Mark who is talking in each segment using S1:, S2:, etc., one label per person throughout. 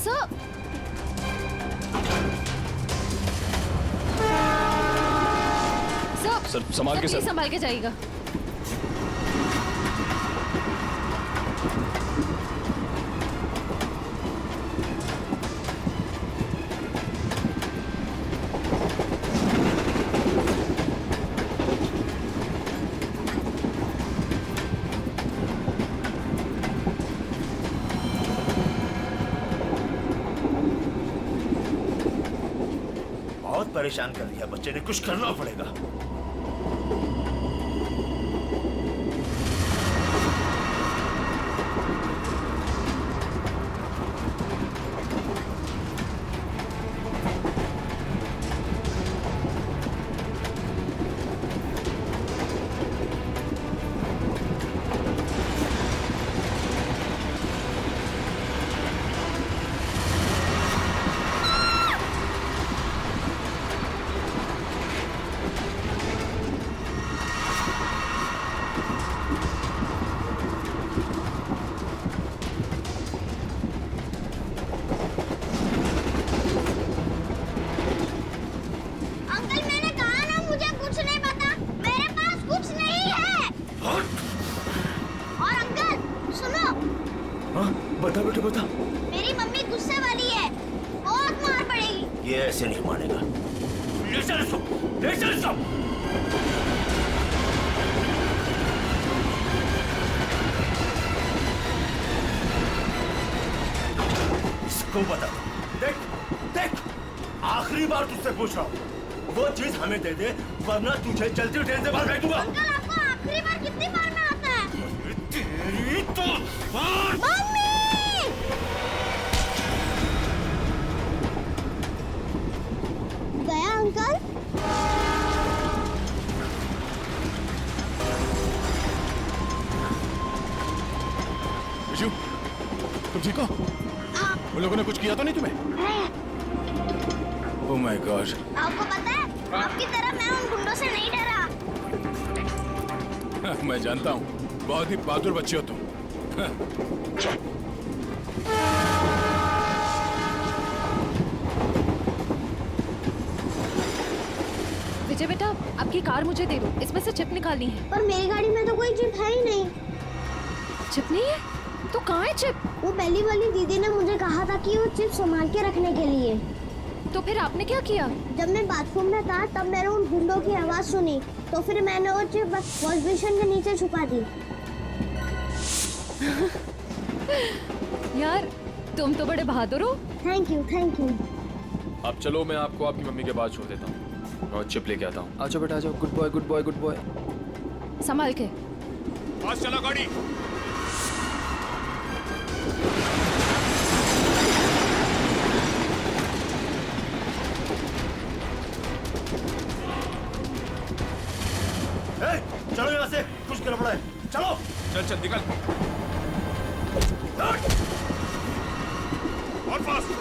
S1: Sir
S2: sir संभाल के, sir
S1: संभाल के जाइएगा।
S3: बहुत परेशान कर दिया बच्चे ने, कुछ करना पड़ेगा। बता बेटे बता।
S4: मेरी मम्मी गुस्से वाली है, बहुत मार पड़ेगी।
S3: ये ऐसे नहीं मानेगा। ले चल इसको, ले चल इसको। इसको बता, देख देख, आखिरी बार तुझसे पूछ रहा हूँ, वो चीज हमें दे दे वरना तुझे चलती ट्रेन से बाहर फेंकूंगा।
S4: अंकल आपको आखिरी बार कितनी बार में आता है?
S3: तेरी तो
S4: मम्मी! गया अंकल?
S2: विजू, तुम ठीक हो? उन लोगों ने कुछ किया तो नहीं तुम्हें? Oh my God.
S4: आपको पता है, आपकी तरह मैं उन गुंडों से नहीं डरा।
S2: मैं जानता हूँ, बहुत ही बहादुर बच्चे हो तुम।
S1: विजय बेटा, आपकी कार मुझे दे दो, इसमें से चिप निकालनी है।
S4: पर मेरी गाड़ी में तो कोई चिप है ही नहीं।
S1: चिप नहीं है? तो कहाँ है चिप?
S4: वो पहली वाली दीदी ने मुझे कहा था कि वो चिप संभाल के रखने के लिए।
S1: तो फिर आपने क्या किया?
S4: जब मैं बाथरूम में था तब मैंने उन गुंडों की आवाज सुनी, तो फिर मैंने वो चिप वॉश बेसिन के नीचे छुपा दी।
S1: यार, तुम तो बड़े बहादुर हो।
S4: Thank you, thank you.
S2: अब चलो, मैं आपको आपकी मम्मी के पास छोड़ देता हूँ और चिप लेके आता हूँ।
S5: आ जाओ बेटा, आ जाओ। Good boy, good boy, good boy.
S1: संभाल के।
S2: पास चला गाड़ी।
S3: चलो यहाँ से, कुछ गड़बड़ है। चलो
S2: चल चल निकल। और फास्ट।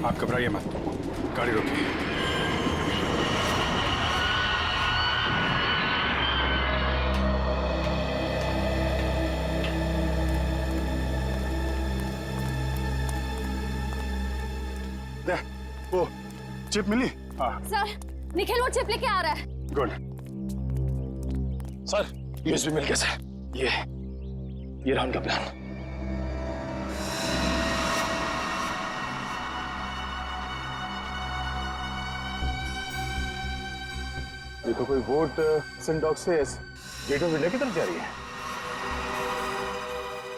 S2: आप घबराइए मत, गाड़ी रोकिए। वो चिप मिली? हाँ।
S1: सर, निखिल वो चिप लेके आ रहा है।
S2: गुड। सर, यूएसबी मिल गया सर। ये रहा उनका प्लान। ये तो कोई बोट सिंडॉक से गेट ऑफ इंडिया की तरफ जा रही है।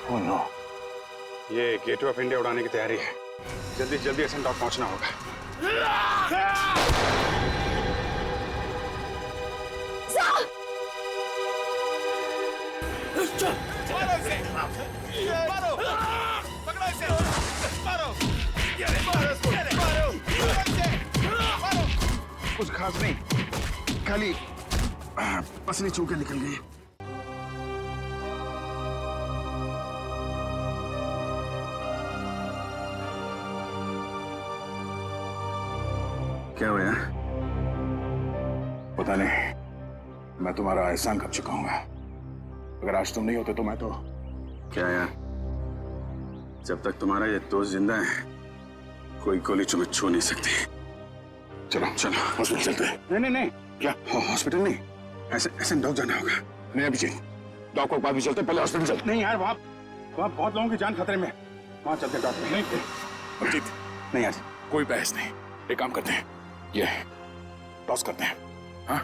S2: ओह नो, ये गेट ऑफ इंडिया उड़ाने की तैयारी है। जल्दी जल्दी सिंडॉक पहुंचना होगा। कुछ खास नहीं, खाली पसली चूके निकल गई। क्या हुआ यार? पता नहीं, मैं तुम्हारा एहसान कर चुका हूँ। अगर आज तुम नहीं होते तो मैं तो क्या यार, जब तक तुम्हारा ये दोस्त जिंदा है कोई गोली तुम्हें छू नहीं सकती। चलो चलो हॉस्पिटल चलते हैं। नहीं क्या हॉस्पिटल नहीं, ऐसे डॉक जाना होगा। नहीं अभिजीत, डॉक को बाद में चलते, पहले हॉस्पिटल चलते। नहीं यार, वहाँ बहुत लोगों की जान खतरे में, वहाँ चलते डॉक्टर। नहीं अभिजीत, नहीं यार, कोई बहस नहीं। एक काम करते हैं, ये टॉस करते हैं। हाँ,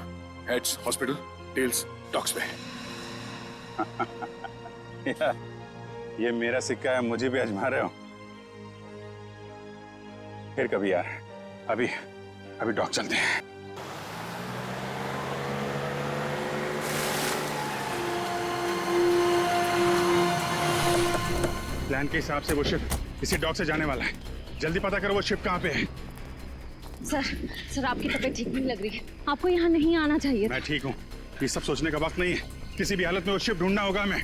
S2: हेड्स हॉस्पिटल, टेल्स डॉक्स पे।
S6: ये मेरा सिक्का है, मुझे भी आजमा रहे हो? फिर कभी यार,
S2: अभी डॉक चलते हैं।
S6: प्लान के हिसाब से वो शिप इसी डॉक से जाने वाला है। जल्दी पता करो वो शिप कहाँ पे है।
S1: सर आपकी तबीयत ठीक नहीं लग रही है, आपको यहाँ नहीं आना चाहिए।
S6: मैं ठीक हूँ, ये सब सोचने का वक्त नहीं है। किसी भी हालत में वो शिप ढूंढना होगा हमें।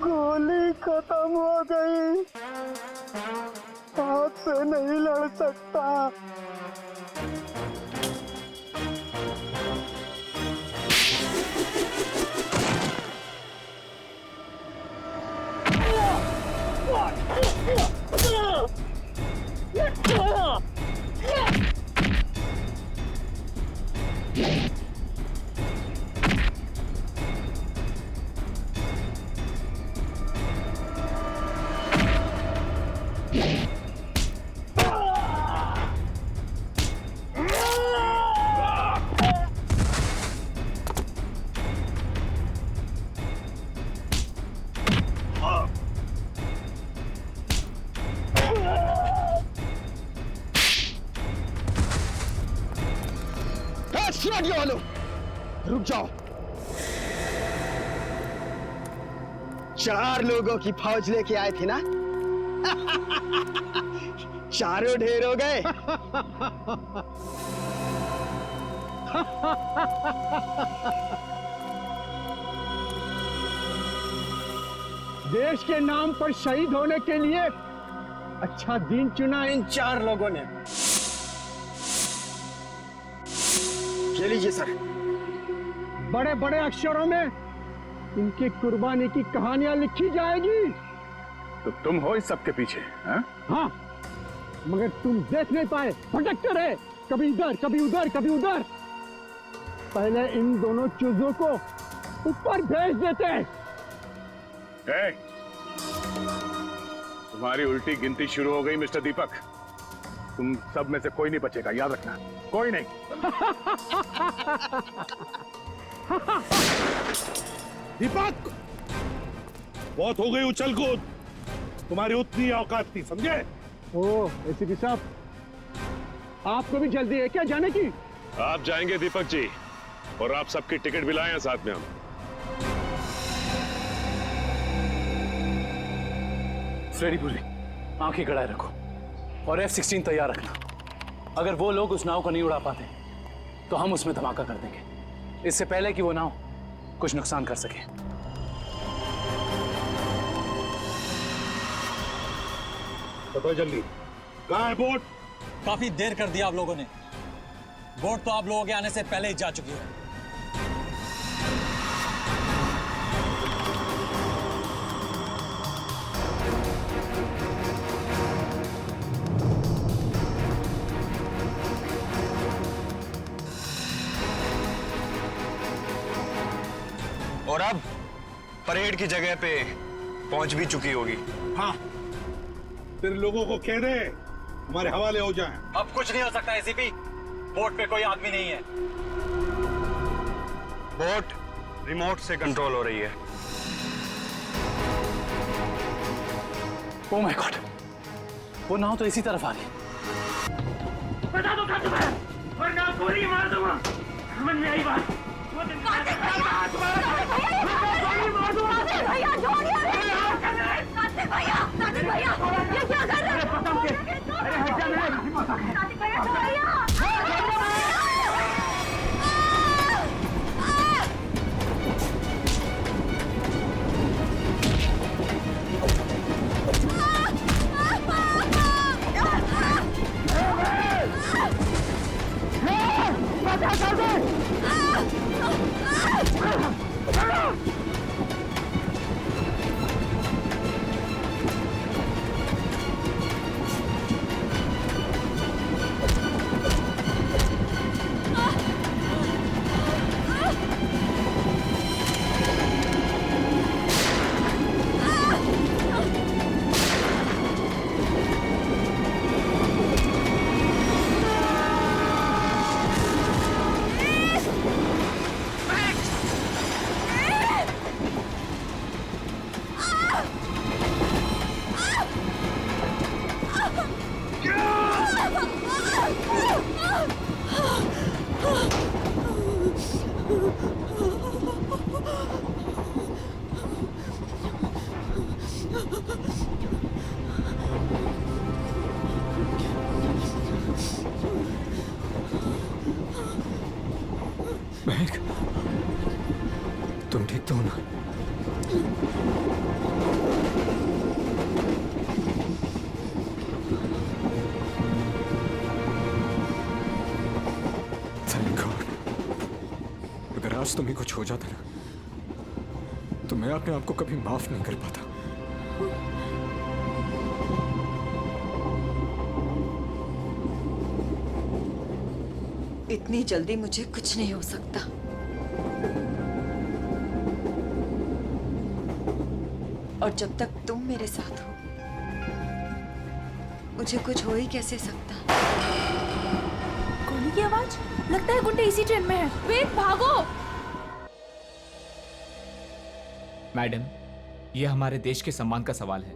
S3: गोली खत्म हो गई, हाथ से नहीं लड़ सकता।
S7: वालों, रुक जाओ। 4 लोगों की फौज लेके आए थे ना? चारों ढेर हो गए।
S8: देश के नाम पर शहीद होने के लिए अच्छा दिन चुना इन
S7: 4 लोगों ने। ये लीजिए सर।
S8: बड़े बड़े अक्षरों में इनकी कुर्बानी की कहानियां लिखी जाएगी।
S6: तो तुम हो इस सब के पीछे?
S8: हाँ, मगर तुम देख नहीं पाए, भटकते रहे, कभी इधर कभी उधर कभी उधर। पहले इन दोनों चूजों को ऊपर भेज देते।
S6: ए, तुम्हारी उल्टी गिनती शुरू हो गई मिस्टर दीपक। तुम सब में से कोई नहीं बचेगा, याद रखना, कोई नहीं।
S9: दीपक, बहुत हो गई उछल कूद, तुम्हारी उतनी औकात थी, समझे?
S8: ओ एसीपी साहब, आपको भी जल्दी है क्या जाने की?
S9: आप जाएंगे दीपक जी, और आप सबकी टिकट भी लाए हैं साथ में हम।
S5: फ्रेडी पूरी, आंखें गड़ाए रखो और F-16 तैयार रखना। अगर वो लोग उस नाव को नहीं उड़ा पाते तो हम उसमें धमाका कर देंगे, इससे पहले कि वो नाव कुछ नुकसान कर सके।
S9: बताओ जल्दी, कहाँ है बोट?
S10: काफी देर कर दिया आप लोगों ने। बोट तो आप लोगों के आने से पहले ही जा चुकी है।
S7: और अब परेड की जगह पे पहुंच भी चुकी होगी।
S9: हाँ, तेरे लोगों को कह दे हमारे हवाले हो जाएं।
S10: अब कुछ नहीं हो सकता एसीपी, बोट पे कोई आदमी नहीं है।
S7: बोट रिमोट से कंट्रोल हो रही है।
S5: ओह माय गॉड, वो नाव तो इसी तरफ आ रही।
S8: बता दो कहाँ है, वरना गोली मार दूंगा। समझ में आई बात?
S5: महक, तुम ठीक तो हो ना? Thank God. अगर आज तुम्हें कुछ हो जाता ना, तो मैं अपने आप को कभी माफ नहीं कर पाता।
S11: इतनी जल्दी मुझे कुछ नहीं हो सकता। और जब तक तुम मेरे साथ हो, मुझे कुछ हो ही कैसे सकता।
S1: गोली की आवाज, लगता है गुंडे इसी ट्रेन में है। वेट, भागो।
S12: मैडम, यह हमारे देश के सम्मान का सवाल है।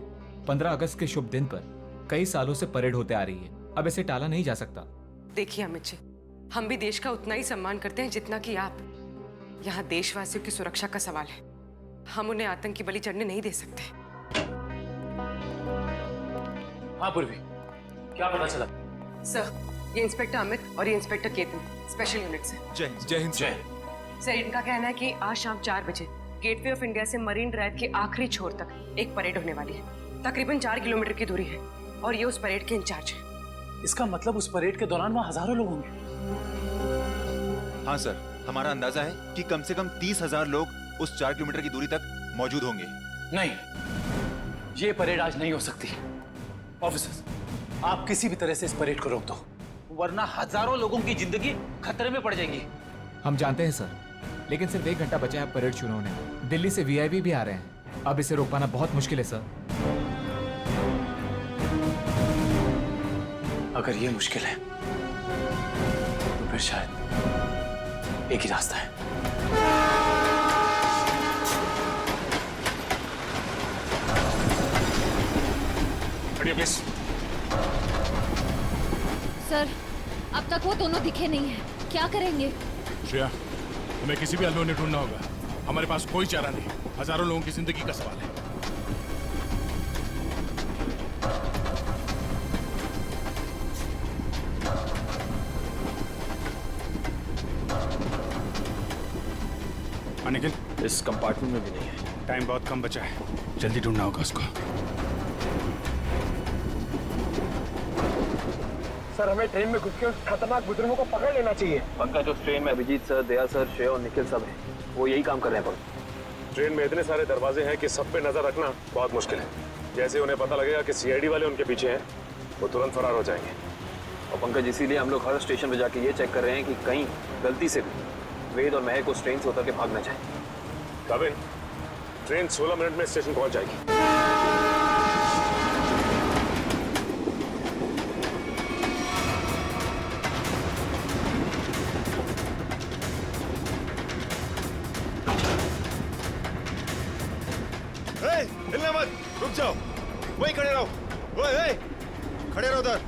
S12: 15 अगस्त के शुभ दिन पर कई सालों से परेड होते आ रही है, अब इसे टाला नहीं जा सकता।
S11: देखिए अमित जी,
S13: हम भी देश का उतना ही सम्मान करते हैं जितना कि आप। यहाँ देशवासियों की सुरक्षा का सवाल है, हम उन्हें आतंकी बलि चढ़ने नहीं दे सकते।
S5: हाँ पूर्वी, क्या पता चला?
S13: सर, ये इंस्पेक्टर अमित और ये इंस्पेक्टर केतन स्पेशल यूनिट से।
S12: जय हिंद।
S13: सर, इनका कहना है कि आज शाम 4 बजे गेटवे ऑफ इंडिया से मरीन ड्राइव के आखिरी छोर तक एक परेड होने वाली है। तकरीबन 4 किलोमीटर की दूरी है और ये उस परेड के इंचार्ज है।
S5: इसका मतलब उस परेड के दौरान वहाँ हजारों लोग होंगे।
S7: हाँ सर, हमारा अंदाजा है कि कम से कम 30,000 लोग उस 4 किलोमीटर की दूरी तक मौजूद होंगे।
S5: नहीं, ये परेड आज नहीं हो सकती। ऑफिसर्स, आप किसी भी तरह से इस परेड को रोक दो, वरना हजारों लोगों की जिंदगी खतरे में पड़ जाएगी।
S12: हम जानते हैं सर, लेकिन सिर्फ 1 घंटा बचा है परेड शुरू होने में। दिल्ली से वीआईपी भी आ रहे हैं, अब इसे रोक पाना बहुत मुश्किल है सर।
S5: अगर ये मुश्किल है तो फिर शायद एक ही रास्ता है।
S6: प्लीज।
S1: सर, अब तक वो दोनों दिखे नहीं हैं। क्या करेंगे?
S6: श्रेया, हमें किसी भी हाल में उन्हें ढूंढना होगा। हमारे पास कोई चारा नहीं, हजारों लोगों की जिंदगी का सवाल है। अनिखिल,
S2: इस कंपार्टमेंट में भी नहीं है।
S6: टाइम बहुत कम बचा है, जल्दी ढूंढना होगा उसको।
S8: सर, हमें ट्रेन में घुस के उस खतरनाक बुजुर्गों को पकड़ लेना चाहिए।
S2: पंकज, उस ट्रेन में अभिजीत सर, दया सर, श्रेय और निखिल सब हैं। वो यही काम कर रहे हैं।
S6: ट्रेन में इतने सारे दरवाजे हैं कि सब पे नजर रखना बहुत मुश्किल है। जैसे उन्हें पता लगेगा कि सीआईडी वाले उनके पीछे हैं, वो तुरंत फरार हो जाएंगे।
S2: और पंकज, इसीलिए हम लोग हर स्टेशन पे जाके ये चेक कर रहे हैं कि कहीं गलती से भी वेद और महक उस ट्रेन से उतर के भाग न जाए।
S6: काबिन, ट्रेन 16 मिनट में स्टेशन पहुंच जाएगी।
S7: हिलना मत, रुक जाओ, वहीं खड़े रहो। ओए, खड़े रहो उधर।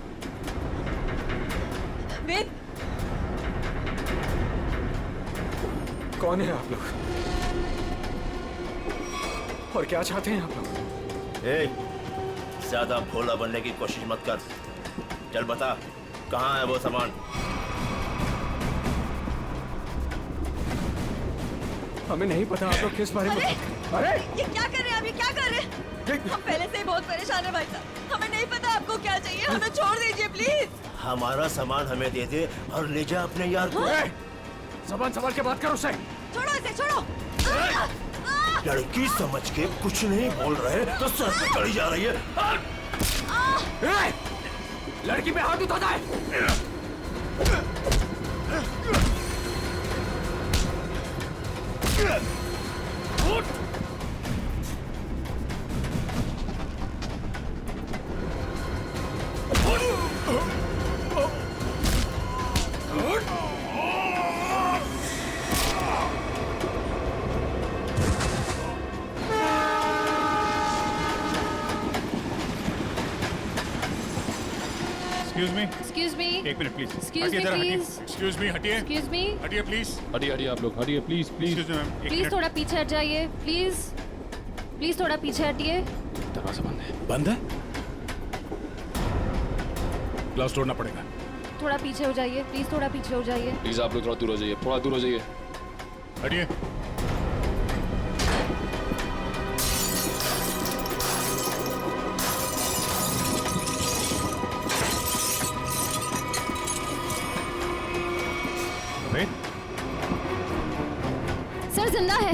S11: वेद,
S8: कौन है आप लोग और क्या चाहते हैं आप लोग?
S3: ज्यादा भोला बनने की कोशिश मत कर। चल बता, कहाँ है वो सामान?
S8: हमें नहीं पता आप लोग किस बारे में। अरे
S11: ये क्या कर रहे हैं आप? ये क्या कर रहे हैं? हम पहले से ही बहुत परेशान है भाई साहब। हमें नहीं पता आपको क्या चाहिए, हमें छोड़ दीजिए प्लीज।
S3: हमारा सामान हमें दे दे और ले जा अपने यार को।
S8: ज़बान संभाल के बात करो उसे।
S11: छोड़ो इसे, छोड़ो।
S3: लड़की समझ के कुछ नहीं बोल रहे तो सर पे चढ़ी जा रही है।
S8: लड़की पे हाथ उठाता है।
S1: Excuse me.
S6: एक minute please.
S1: Excuse me, please.
S6: Excuse me, हटिए।
S1: Excuse me.
S6: हटिए प्लीज।
S9: हटिए आप लोग, हटिए please please.
S6: Excuse me ma'am,
S1: please थोड़ा पीछे हट जाइए। प्लीज प्लीज थोड़ा पीछे हटिए।
S6: दरवाजा बंद है। बंद है? ग्लास तोड़ना पड़ेगा।
S1: थोड़ा पीछे हो जाइए, प्लीज थोड़ा पीछे हो जाइए।
S9: प्लीज आप लोग थोड़ा दूर हो जाइए, थोड़ा दूर हो जाइए।
S6: हटिए।
S1: सर, जिंदा है।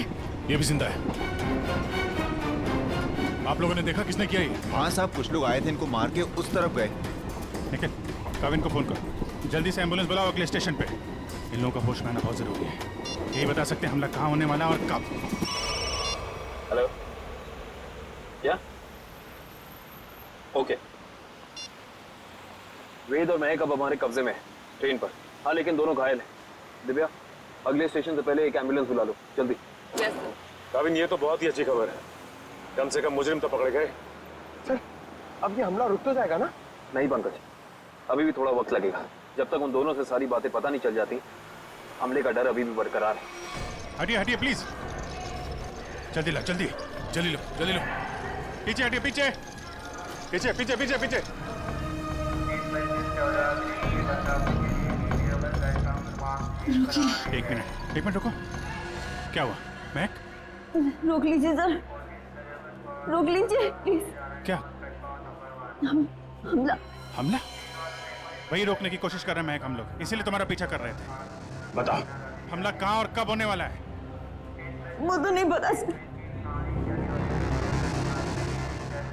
S6: ये भी जिंदा है। आप लोगों ने देखा किसने किया ये?
S7: हाँ साहब, कुछ लोग आए थे, इनको मार के उस तरफ गए।
S6: निखिल, काविन को फोन कर, जल्दी से एम्बुलेंस बुलाओ अगले स्टेशन पे। इन लोगों का होश में आना बहुत जरूरी है। यही बता सकते हैं हमला कहाँ होने वाला है और कब।
S2: हेलो, क्या? ओके। वेद और महक अब हमारे कब्जे में है, ट्रेन पर। हाँ, लेकिन दोनों घायल हैं। दिव्या, अगले स्टेशन से पहले एक एम्बुलेंस बुला लो, जल्दी।
S6: काविन, ये तो बहुत ही अच्छी खबर है। कम से कम मुजरिम तो पकड़े गए।
S8: सर, अब ये हमला रुक तो जाएगा ना?
S2: नहीं पंकज, अभी भी थोड़ा वक्त लगेगा।
S14: जब तक उन दोनों से सारी बातें पता नहीं चल जाती, हमले का डर अभी भी बरकरार है।
S6: हटिए हटिए प्लीज, जल्दी लो जल्दी, जल्दी लो जल्दी लो। पीछे हटिए, पीछे पीछे पीछे पीछे पीछे। एक मिनट रुको। क्या हुआ महक?
S11: रोक लीजिए सर, रोक लीजिए प्लीज।
S6: क्या
S11: हमला?
S6: हमला? वही रोकने की कोशिश कर रहे हैं महक, हम लोग इसीलिए तुम्हारा पीछा कर रहे थे। बताओ हमला कहाँ और कब होने वाला है?
S11: वो तो नहीं पता सर।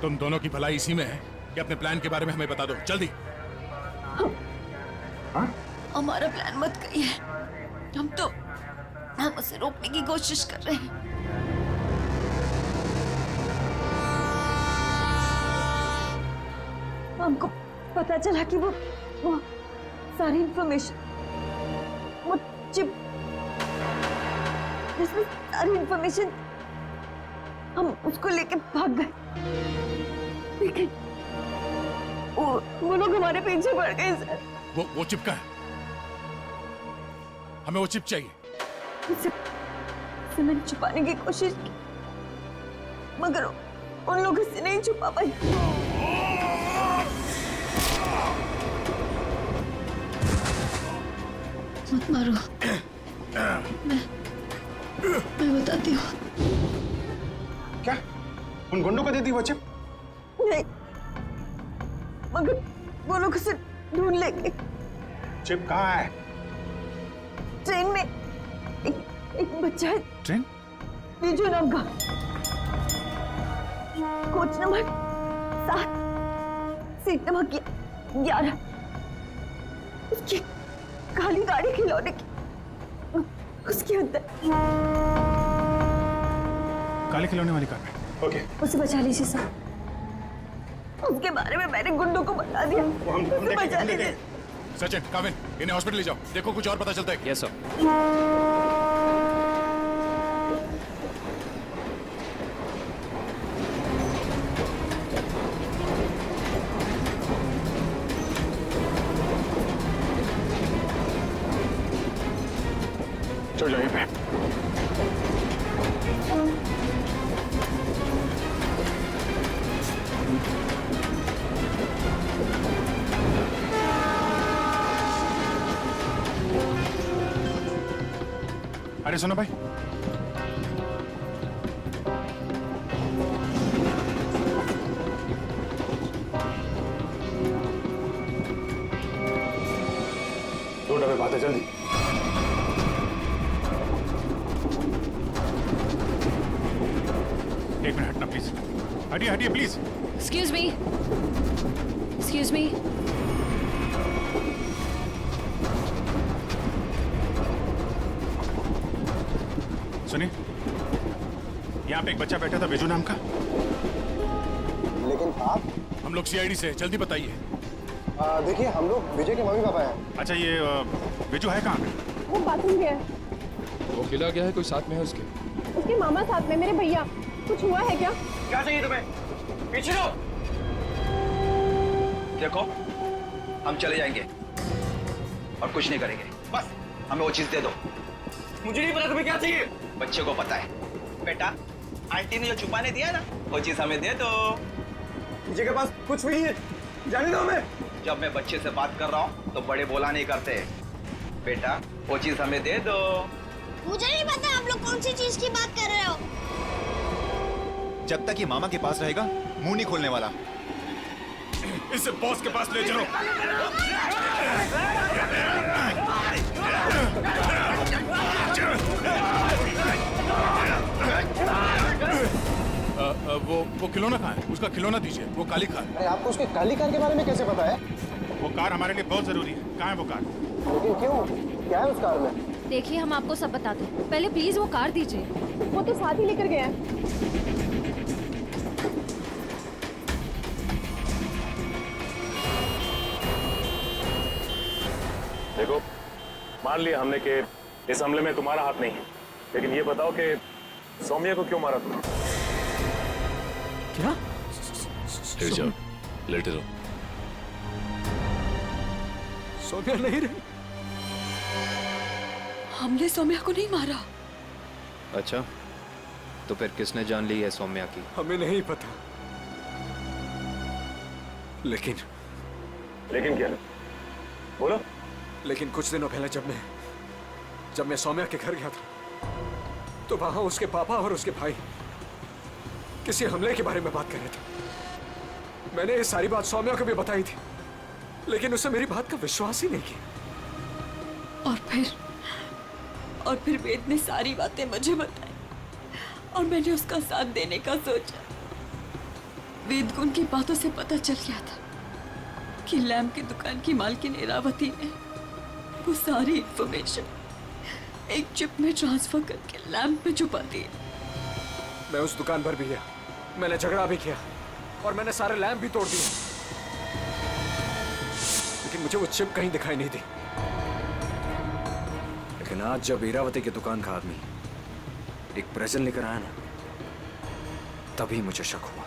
S9: तुम दोनों की भलाई इसी में है कि अपने प्लान के बारे में हमें बता दो जल्दी।
S11: हमारा प्लान मत कहिए, हम उसे रोकने की कोशिश कर रहे हैं। हमको पता चला कि वो सारी इंफॉर्मेशन, वो चिप जिसमें सारी इंफॉर्मेशन, हम उसको लेके भाग गए, लेकिन वो लोग हमारे पीछे पड़ गए सर।
S9: वो चिप का है, हमें वो चिप चाहिए।
S11: उसे मैंने छुपाने की कोशिश की, मगर उन लोगों से नहीं छुपा पाई। मत मारो, मैं बताती हूँ।
S2: क्या उन गुंडों को दे दी वो चिप?
S11: नहीं, मगर वो लोग उसे ढूंढ लेंगे।
S2: चिप कहाँ है?
S11: ट्रेन में एक बच्चा है।
S6: ट्रेन?
S11: बीजू नाम का, कोच नंबर 7, सीट नंबर 11, उसकी काली गाड़ी खिलौने की, उसके अंदर।
S6: काले खिलौने वाली कार में? ओके।
S11: उसे बचा लीजिए सर, उसके बारे में मैंने गुंडों को बता दिया, उसे बचा लीजिए।
S9: सचिन, काविन, इन्हें हॉस्पिटल ले जाओ, देखो कुछ और पता चलता है।
S12: Yes sir.
S2: चल जाइए पे।
S6: अरे सुनो भाई,
S2: दो डब्बे बातें जल्दी।
S6: एक मिनट हटना प्लीज, हटिए हटिए please.
S1: Excuse me, excuse me.
S6: सुनिए, यहाँ पे एक बच्चा बैठा था बेजू नाम का।
S15: लेकिन आप?
S9: हम लोग सीआईडी से, जल्दी बताइए।
S15: देखिए हम लोग विजय के मम्मी पापा हैं।
S6: अच्छा ये बेजू है कहाँ पे?
S16: वो बाथरूम गया है।
S17: वो अकेला गया है, कोई साथ में है उसके?
S16: उसके मामा साथ में, मेरे भैया। कुछ हुआ है क्या?
S3: क्या चाहिए तुम्हें? पीछे रहो।
S18: देखो हम चले जाएंगे और कुछ नहीं करेंगे, बस हमें वो चीज दे दो।
S3: मुझे नहीं पता तुम्हें क्या चाहिए।
S18: बच्चे को पता है। बेटा, आंटी ने जो छुपाने दिया ना, वो चीज हमें दे दो।
S3: विजय के पास कुछ भी नहीं है, जाने दो हमें।
S18: जब मैं बच्चे से बात कर रहा हूँ तो बड़े बोला नहीं करते। बेटा वो चीज हमें दे दो।
S4: मुझे नहीं पता आप लोग कौन सी चीज की बात कर रहे हो।
S7: जब तक ये मामा के पास रहेगा मुंह नहीं खोलने वाला।
S9: इसे बॉस के पास ले चलो।
S6: वो खिलौना कहाँ है? उसका खिलौना दीजिए, वो काली कार।
S15: अरे आपको उसके काली कार के बारे में कैसे पता है?
S6: वो कार हमारे लिए बहुत जरूरी है। कहाँ है वो कार?
S15: लेकिन क्यों? क्या है उस कार में?
S1: देखिए हम आपको सब बताते हैं, पहले प्लीज वो कार दीजिए।
S16: वो तो साथ ही लेकर गया है।
S14: देखो, मान लिया हमने कि इस हमले में तुम्हारा हाथ नहीं है, लेकिन ये बताओ कि सौम्या को क्यों मारा तुमने?
S17: क्या? लेट जाओ, लेटे रहो।
S12: सौम्या नहीं रही।
S11: हमने सौम्या को नहीं मारा।
S7: अच्छा, तो फिर किसने जान ली है सौम्या की?
S12: हमें नहीं पता, लेकिन
S14: क्या? बोलो।
S12: लेकिन कुछ दिनों पहले जब मैं सौम्या के घर गया था, तो वहां उसके पापा और उसके भाई किसी हमले के बारे में बात कर रहे थे। मैंने ये सारी बात सौम्या को भी बताई थी, लेकिन उसने मेरी बात का विश्वास ही नहीं किया।
S11: और फिर वेद ने सारी बातें मुझे बताई और मैंने उसका साथ देने का सोचा। वेद को उनकी बातों से पता चल गया था कि लैम्प की दुकान की मालकिन इरावती ने वो सारी इंफॉर्मेशन एक चिप में ट्रांसफर करके लैम्प में छुपा दी।
S12: मैं उस दुकान पर भी गया, मैंने झगड़ा भी किया और मैंने सारे लैम्प भी तोड़ दिए, लेकिन मुझे वो चिप कहीं दिखाई नहीं दी। लेकिन आज जब इरावती की दुकान का आदमी एक प्रेजेंट लेकर आया ना, तभी मुझे शक हुआ।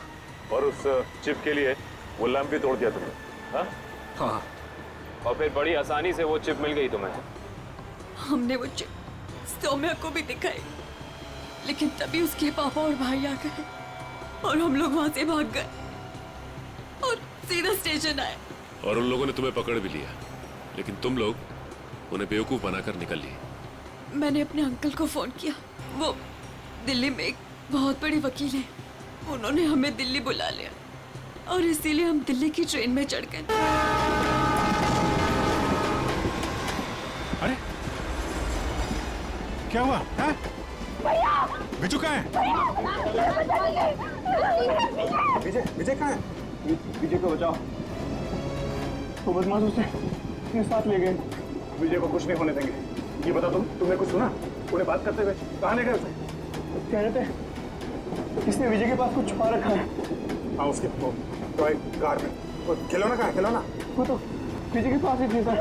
S14: और उस चिप के लिए वो लैम्प भी तोड़ दिया तुमने?
S12: हाँ।
S14: और फिर बड़ी आसानी से वो चिप मिल गई तुम्हें?
S11: हमने वो चिप सौम्या को भी दिखाई, लेकिन तभी उसके पापा और भाई आ गए और हम लोग वहां से भाग गए और सीधा स्टेशन आए।
S9: और उन लोगों ने तुम्हें पकड़ भी लिया, लेकिन तुम लोग उन्हें बेवकूफ बनाकर निकल लिए।
S11: मैंने अपने अंकल को फोन किया, वो दिल्ली में एक बहुत बड़ी वकील है, उन्होंने हमें दिल्ली बुला लिया और इसीलिए हम दिल्ली की ट्रेन में चढ़ गए।
S6: अरे क्या हुआ? बिजू कहाँ है?
S15: विजय कहाँ है? विजय को बचाओ। वो बदमाश उसे अपने साथ ले गए।
S2: विजय को कुछ नहीं होने देंगे। ये बता तुमने कुछ सुना? उन्हें बात करते हुए कहाँ ले गए उसे?
S15: कह रहे थे इसने विजय के पास कुछ छुपा रखा है।
S2: हाँ, उसके टॉय कार में। वो खिलौना कहाँ है? खिलौना
S15: वो तो विजय के पास ही थी सर।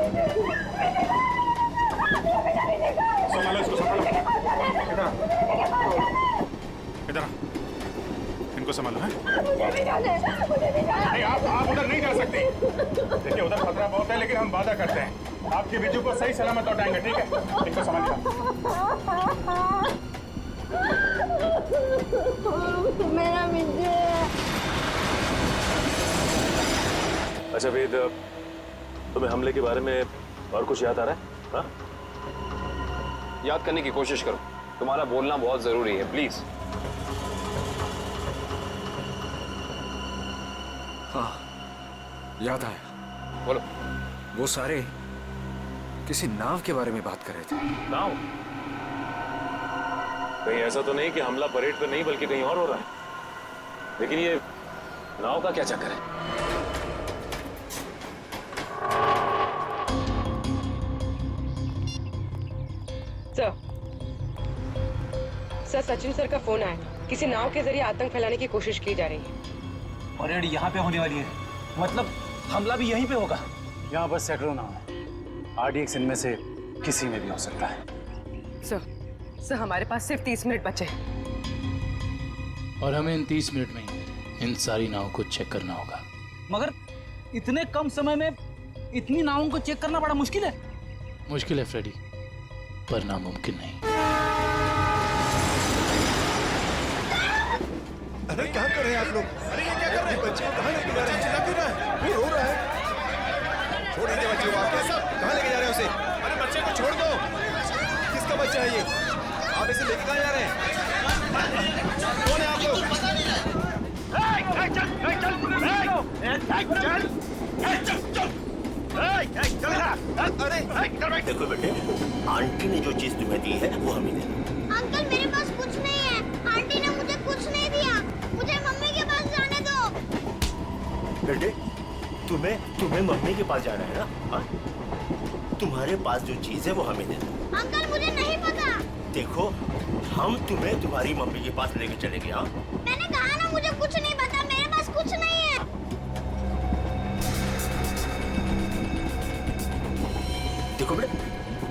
S2: संभालो इसको, संभालो।
S6: इधर इनको संभालो। है
S2: नहीं, आप उधर नहीं जा सकते। देखिए उधर खतरा बहुत है, लेकिन हम वादा करते हैं आपके बिजू को सही सलामत लौटाएंगे, ठीक है? इनको संभालिए।
S4: मेरा विजय।
S14: अच्छा वेद, तुम्हें हमले के बारे में और कुछ याद आ रहा है? हाँ?
S19: याद करने की कोशिश करो, तुम्हारा बोलना बहुत जरूरी है, प्लीज।
S12: हाँ, याद आया।
S19: बोलो।
S12: वो सारे किसी नाव के बारे में बात कर रहे थे।
S14: नाव? कहीं ऐसा तो नहीं कि हमला परेड पे नहीं बल्कि कहीं और हो रहा है? लेकिन ये नाव का क्या चक्कर है?
S13: सर, सचिन सर का फोन आया, किसी नाव के जरिए आतंक फैलाने की कोशिश की जा रही है।
S5: परेड यहाँ पे होने वाली है, मतलब हमला भी यहीं पे होगा। यहाँ बस सैकड़ों नाव है, RDX इनमें से किसी में भी हो सकता है।
S13: सर हमारे पास सिर्फ 30 मिनट बचे हैं।
S5: और हमें इन 30 मिनट में इन सारी नावों को चेक करना होगा। मगर इतने कम समय में इतनी नावों को चेक करना बड़ा मुश्किल है। मुश्किल है फ्रेडी, पर नामुमकिन नहीं।
S3: अरे क्या कर रहे हैं आप लोग? अरे ये क्या कर रहे हैं? बच्चे को कहाँ लेके जा रहे हैं? चिल्ला क्यों रहा है? वो रो रहा है। छोड़ दीजिए बच्चे को, आप कहाँ लेके जा रहे हैं उसे? अरे बच्चे को छोड़ दो। किसका बच्चा है ये? आप इसे लेके कहाँ जा रहे हैं? कौन है आप लोग?
S20: अरे देखो बेटे, आंटी ने जो चीज तुम्हें दी है वो हमें दे।
S4: अंकल मेरे पास कुछ नहीं है, आंटी ने मुझे कुछ नहीं दिया, मुझे मम्मी के पास जाने दो।
S20: बेटे तुम्हें मम्मी के पास जाना है ना? हाँ? तुम्हारे पास जो चीज है वो हमें दे दो।
S4: अंकल मुझे नहीं पता।
S20: देखो हम तुम्हें तुम्हारी मम्मी के पास लेके चलेंगे। हाँ,
S4: मैंने कहा ना मुझे कुछ नहीं पता, मेरे पास कुछ नहीं है।
S20: देखो बेटे,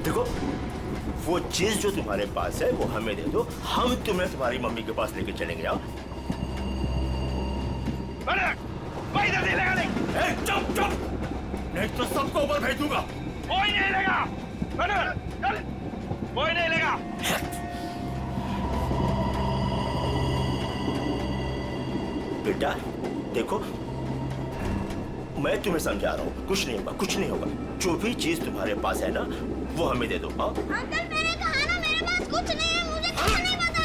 S20: देखो वो चीज जो तुम्हारे पास है वो हमें दे दो, हम तुम्हें तुम्हारी मम्मी के पास लेके चलेंगे। आओ।
S3: चुप चुप, नहीं तो सबको ऊपर भेज दूंगा।
S9: कोई नहीं लेगा। चल, कोई नहीं लेगा।
S20: बेटा देखो, मैं तुम्हें समझा रहा हूँ, कुछ नहीं होगा, कुछ नहीं होगा। जो भी चीज तुम्हारे पास है ना, वो हमें दे दो। हाँ
S4: अंकल, मैंने कहा ना मेरे पास कुछ नहीं है, मुझे कुछ नहीं पता।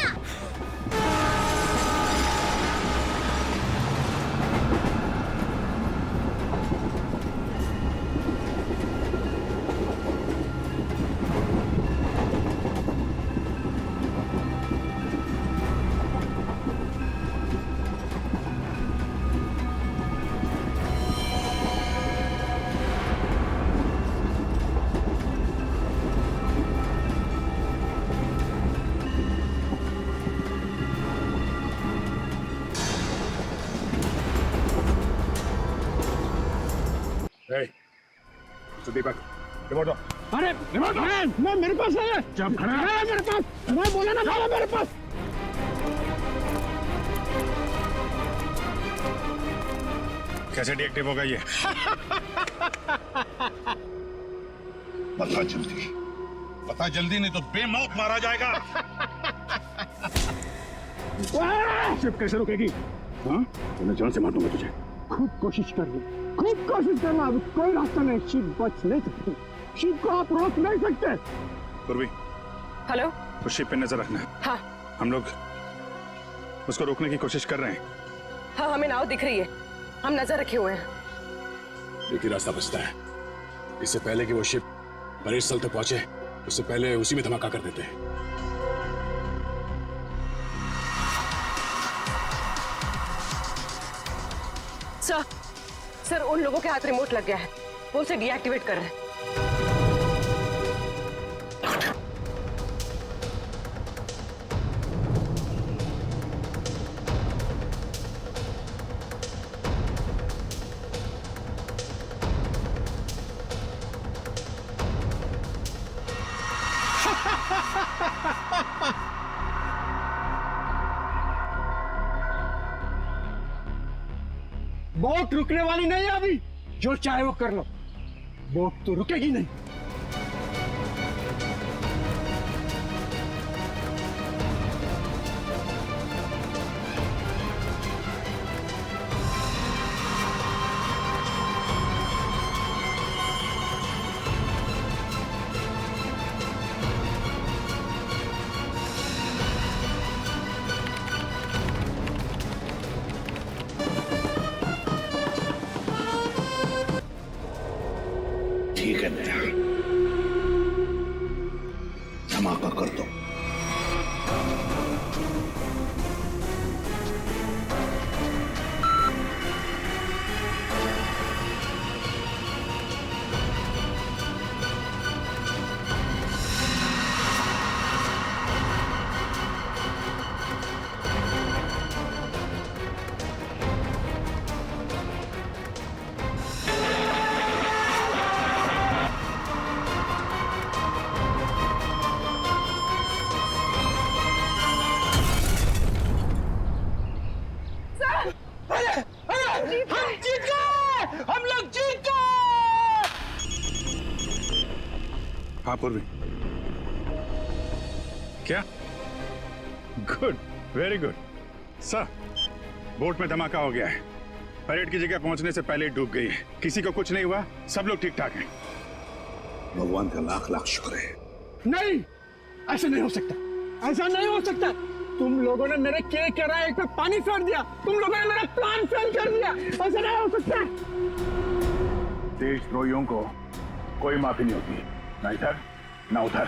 S9: दीपक, रिमोट दो।
S8: अरे रिमोट मैं मेरे पास है।
S9: जब खड़ा
S8: है मेरे पास, मैं बोला ना था मेरे पास।
S9: कैसे डीएक्टिव होगा ये? बता जल्दी नहीं तो बेमौत मारा जाएगा।
S8: शिप कैसे रुकेगी? हाँ, मैं जान से मार दूंगा तुझे। खूब कोशिश कर ली, खूब कोशिश करना, अब कोई रास्ता नहीं, शिप बच नहीं सकती। शिप को आप रोक नहीं सकते।
S2: पूर्वी,
S13: हेलो,
S2: उस शिप पे नजर रखना।
S13: हाँ
S2: हम लोग उसको रोकने की कोशिश कर रहे हैं।
S13: हाँ, हमें नाव दिख रही है, हम नजर रखे हुए हैं।
S2: एक ही रास्ता बचता है, इससे पहले कि वो शिप बरीड स्थल तक पहुंचे, उससे पहले उसी में धमाका कर देते हैं।
S13: सर, उन लोगों के हाथ रिमोट लग गया है, वो उसे डीएक्टिवेट कर रहे हैं।
S8: बोट रुकने वाली नहीं है अभी, जो चाहे वो कर लो, बोट तो रुकेगी नहीं।
S9: ठीक है नया, धमाका कर दो।
S2: हाँ पूर्वी, क्या? Good, very good sir. Boat में धमाका हो गया है, परेड की जगह पहुंचने से पहले ही डूब गई है, किसी को कुछ नहीं हुआ, सब लोग ठीक ठाक हैं।
S9: भगवान का लाख लाख शुक्र है।
S8: नहीं, ऐसा नहीं हो सकता, ऐसा नहीं हो सकता। तुम लोगों ने मेरे किए कराए पे पानी फेर दिया, तुम लोगों ने मेरा प्लान फेल कर दिया, ऐसा नहीं हो सकता।
S2: देशद्रोहियों को कोई माफी नहीं होती, ना इधर ना उधर।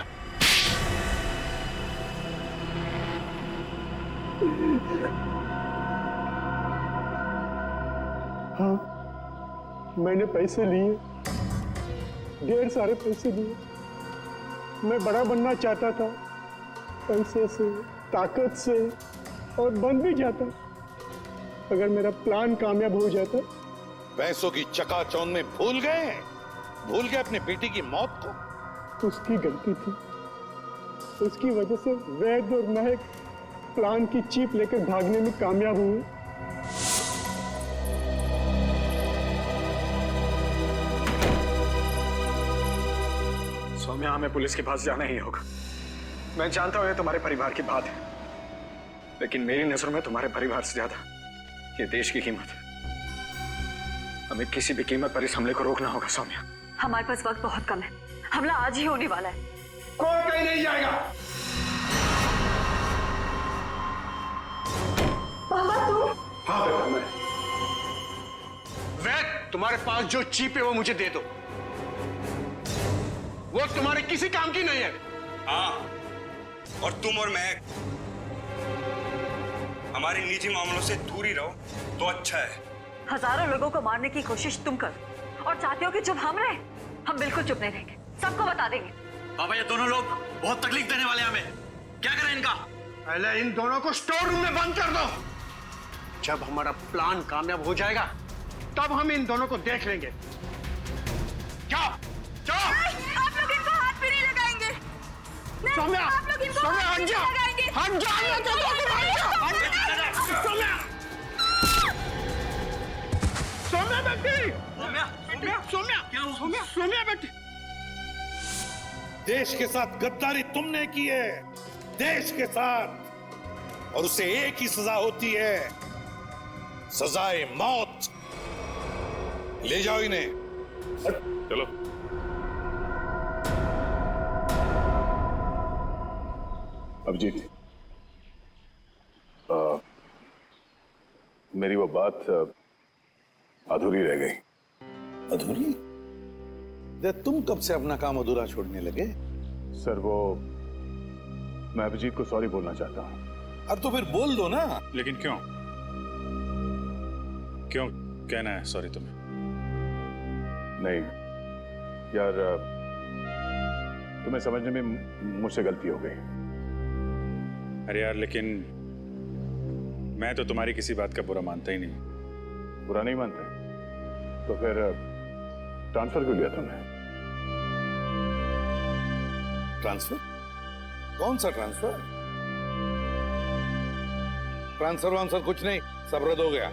S8: हाँ, मैंने पैसे लिए, ढेर सारे पैसे लिए। मैं बड़ा बनना चाहता था, पैसे से, ताकत से, और बन भी जाता अगर मेरा प्लान कामयाब हो जाता।
S9: पैसों की चकाचौंध में भूल गए अपने बेटी की मौत को।
S8: उसकी गलती थी, उसकी वजह से वैद और महक प्लान की चीप लेकर भागने में कामयाब हुए।
S15: सौम्या, हमें पुलिस के पास जाना ही होगा। मैं जानता हूं ये तुम्हारे परिवार की बात है, लेकिन मेरी नजरों में तुम्हारे परिवार से ज्यादा ये देश की कीमत है। हमें किसी भी कीमत पर इस हमले को रोकना होगा सौम्या।
S11: हमारे पास वक्त बहुत कम है, हमला आज ही होने वाला है।
S15: कोई कहीं नहीं जाएगा।
S11: पापा तुम?
S15: हाँ बेटा, मैं। वैद, तुम्हारे पास जो चीप है वो मुझे दे दो। वो तुम्हारे किसी काम की नहीं है।
S21: हाँ, और तुम और मैं हमारे निजी मामलों से दूर ही रहो तो अच्छा है।
S11: हजारों लोगों को मारने की कोशिश तुम करो और चाहते हो कि चुप हम रहे? हम बिल्कुल चुप नहीं रहेंगे, सबको बता देंगे।
S21: बाबा, ये दोनों लोग बहुत तकलीफ देने वाले हैं हमें। क्या करें इनका?
S15: पहले इन दोनों को स्टोर रूम में बंद कर दो। जब हमारा प्लान कामयाब हो जाएगा तब हम इन दोनों को देख लेंगे। जाओ, जाओ।
S11: आप लोग इनको हाथ भी नहीं लगाएंगे।
S15: सौम्या,
S11: आप लोग इनको
S15: सौम्या,
S11: हाथ भी नहीं लगाएंगे।
S15: हम जाएंगे तो सौम्या, सौम्या बेटी, सौम्या, सौम्या, सौम्या, क्या हुआ? सौम्या, सौम्या बेटी।
S9: देश के साथ गद्दारी तुमने की है, देश के साथ, और उसे एक ही सजा होती है, सजाए मौत। ले जाओ इन्हें।
S6: चलो।
S2: अभिजीत, मेरी वो बात अधूरी रह गई।
S9: अधूरी? तुम कब से अपना काम अधूरा छोड़ने लगे?
S2: सर, वो मैं अभिजीत को सॉरी बोलना चाहता हूँ।
S9: अब तो फिर बोल दो ना।
S6: लेकिन क्यों? क्यों कहना है सॉरी तुम्हें?
S2: नहीं यार, तुम्हें समझने में मुझसे गलती हो गई।
S6: अरे यार, लेकिन मैं तो तुम्हारी किसी बात का बुरा मानता ही नहीं।
S2: बुरा नहीं मानते? तो फिर ट्रांसफर क्यों लिया तुमने?
S9: ट्रांसफर? कौन सा ट्रांसफर? ट्रांसफर वांसफर कुछ नहीं, सब रद्द हो गया।